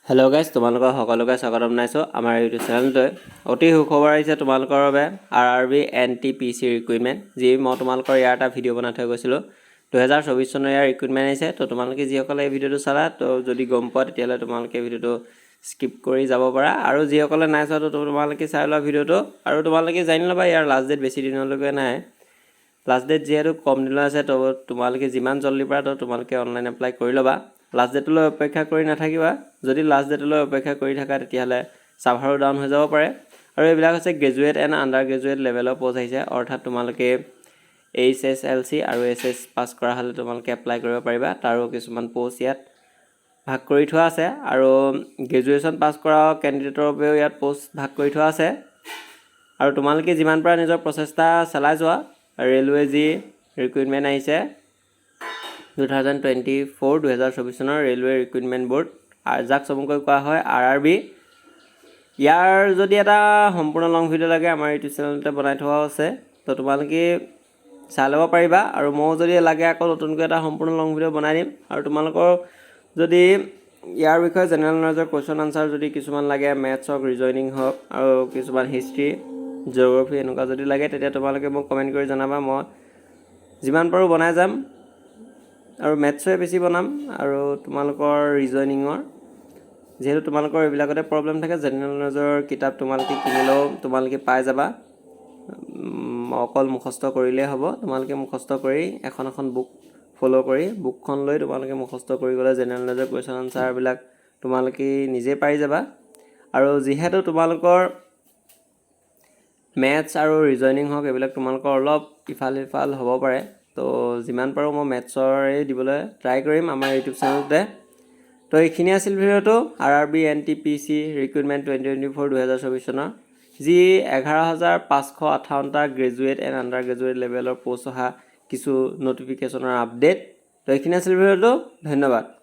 Hello' guys, তোমালোকৰ সকলোকে স্বাগতম জনাইছোঁ আমাৰ ইউটিউব চেনেলটোৱে। অতি সুখবৰ আহিছে তোমালোকৰ বাবে RRB NTPC ৰিক্ৰুইটমেণ্ট, যি মই তোমালোকৰ ইয়াৰ এটা ভিডিঅ' বনাই থৈ গৈছিলোঁ। 2024 চনৰ ইয়াৰ ৰিক্ৰুইটমেণ্ট আহিছে। তো তোমালোকে যিসকলে এই ভিডিঅ'টো চালা, তো যদি গম পোৱা তেতিয়াহ'লে তোমালোকে ভিডিঅ'টো স্কিপ কৰি যাব পাৰা, আৰু যিসকলে নাই চোৱা তো তোমালোকে চাই লোৱা ভিডিঅ'টো, আৰু তোমালোকে জানি ল'বা ইয়াৰ লাষ্ট ডেট বেছি দিনলৈকে নাই। লাষ্ট ডেট যিহেতু কম দিনৰ আছে, তো তোমালোকে যিমান জল্দি পাৰা তো তোমালোকে অনলাইন এপ্লাই কৰি ল'বা। লাষ্ট ডেটলৈ অপেক্ষা কৰি নাথাকিবা। যদি লাষ্ট ডেটলৈ অপেক্ষা কৰি থাকা তেতিয়াহ'লে ছাৰ্ভাৰো ডাউন হৈ যাব পাৰে। আৰু এইবিলাক হৈছে গ্ৰেজুৱেট এণ্ড আণ্ডাৰ গ্ৰেজুৱেট লেভেলৰ পষ্ট আহিছে, অৰ্থাৎ তোমালোকে HSLC আৰু SS পাছ কৰা হ'লে তোমালোকে এপ্লাই কৰিব পাৰিবা। তাৰো কিছুমান পষ্ট ইয়াত ভাগ কৰি থোৱা আছে, আৰু গ্ৰেজুৱেশ্যন পাছ কৰা কেণ্ডিডেটৰ বাবেও ইয়াত পষ্ট ভাগ কৰি থোৱা আছে। আৰু তোমালোকে যিমান পাৰা নিজৰ প্ৰচেষ্টা চলাই যোৱা। ৰেলৱে যি ৰিক্ৰুইটমেণ্ট আহিছে 2024 চনৰ ৰেলৱে ৰিক্ৰুইটমেণ্ট বৰ্ড, যাক চমুকৈ কোৱা হয় RRB। ইয়াৰ যদি এটা সম্পূৰ্ণ লং ভিডিঅ' লাগে আমাৰ ইউটিউব চেনেলতে বনাই থোৱা আছে, তো তোমালোকে চাই ল'ব পাৰিবা। আৰু ময়ো যদি লাগে আকৌ নতুনকৈ এটা সম্পূৰ্ণ লং ভিডিঅ' বনাই দিম। আৰু তোমালোকৰ যদি ইয়াৰ বিষয়ে জেনেৰেল নলেজৰ কুৱেশ্যন আনচাৰ যদি কিছুমান লাগে, মেথছ হওক, ৰিজনিং হওক, আৰু কিছুমান হিষ্ট্ৰী, জিঅ'গ্ৰাফী এনেকুৱা যদি লাগে, তেতিয়া তোমালোকে মোক কমেণ্ট কৰি জনাবা। মই যিমান পাৰোঁ বনাই যাম, আৰু মেথছৰে বেছি বনাম, আৰু তোমালোকৰ ৰিজনিঙৰ, যিহেতু তোমালোকৰ এইবিলাকতে প্ৰব্লেম থাকে। জেনেৰেল নলেজৰ কিতাপ তোমালোকে কিনিলেও তোমালোকে পাই যাবা, অকল মুখস্থ কৰিলেই হ'ব। তোমালোকে মুখস্থ কৰি এখন বুক ফ'ল' কৰি বুকখন লৈ তোমালোকে মুখস্থ কৰি গ'লে জেনেৰেল নলেজৰ কুৱেশ্যন আনচাৰবিলাক তোমালোকে নিজেই পাৰি যাবা। আৰু যিহেতু তোমালোকৰ মেথছ আৰু ৰিজনিং হওক এইবিলাক তোমালোকৰ অলপ ইফাল সিফাল হ'ব পাৰে, তো যিমান পাৰোঁ মই মেথছৰে দিবলৈ ট্ৰাই কৰিম আমাৰ ইউটিউব চেনেলতে। তো এইখিনি আছিল ভিডিঅ'টো RRB NTPC ৰিক্ৰুইটমেণ্ট 2024 চনৰ, যি 11,558টা গ্ৰেজুৱেট এণ্ড আণ্ডাৰ গ্ৰেজুৱেট লেভেলৰ পষ্ট অহা কিছু ন'টিফিকেশ্যনৰ আপডেট। তো এইখিনি আছিল ভিডিঅ'টো। ধন্যবাদ।